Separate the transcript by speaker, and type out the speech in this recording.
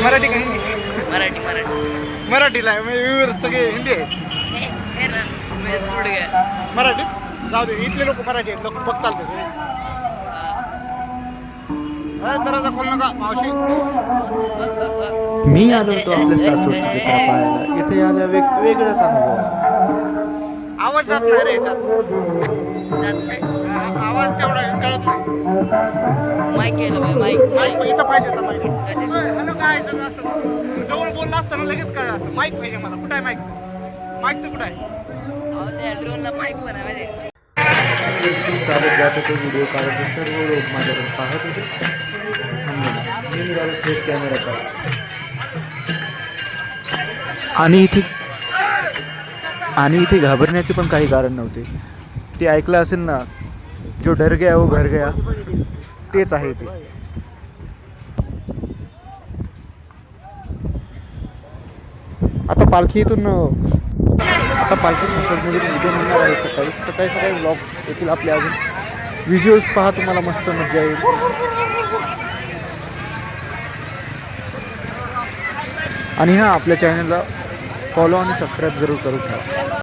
Speaker 1: मराठी का हिंदी?
Speaker 2: मराठी मराठी
Speaker 1: मराठीला आहे म्हणजे सगळे हिंदी आहे.
Speaker 2: पुढे घ्या.
Speaker 1: मराठी जाऊ दे, इथले लोक मराठी आहेत, लोक बघताल ते. दरवाजा खोल नका मावशी.
Speaker 3: मी आलो होतो आपल्या सासूची जत्रा पाहायला. इथे आल्या वेगळाच अनुभव आहे.
Speaker 1: आवाज जात नाही रे याच्यात.
Speaker 2: जात नाही.
Speaker 1: आवाज तेवढा कळत नाही.
Speaker 2: माईक केलं बाई माईक
Speaker 1: माईक इथं पाहिजे आता माईक. हॅलो काय असं जवळ बोललं असताना लगेच कळलं असतं. माईक पाहिजे मला. कुठं आहे माईकचं? माईकचं कुठं आहे?
Speaker 2: त्या ड्रोनला माईक पण आहे माहिती.
Speaker 3: चालत जात होतो, व्हिडिओ काढत होतो, सर्व लोक माझ्याकडे पाहत होते. मी निघालो थेट कॅमेरा आणि इथे घाबरण्याचे पण काही कारण नव्हते. ते ऐकलं असेल ना, जो डर गया वो घर गया, तेच आहे ते. आता पालखी संसदमधून उद्या निघणार आहे. सकाळी ब्लॉग येतील आपले. अजून व्हिज्युअल्स पहा, तुम्हाला मस्त मजा येईल. आणि हां, आपल्या चॅनलला फॉलो आणि सबस्क्राईब जरूर करून ठेवा.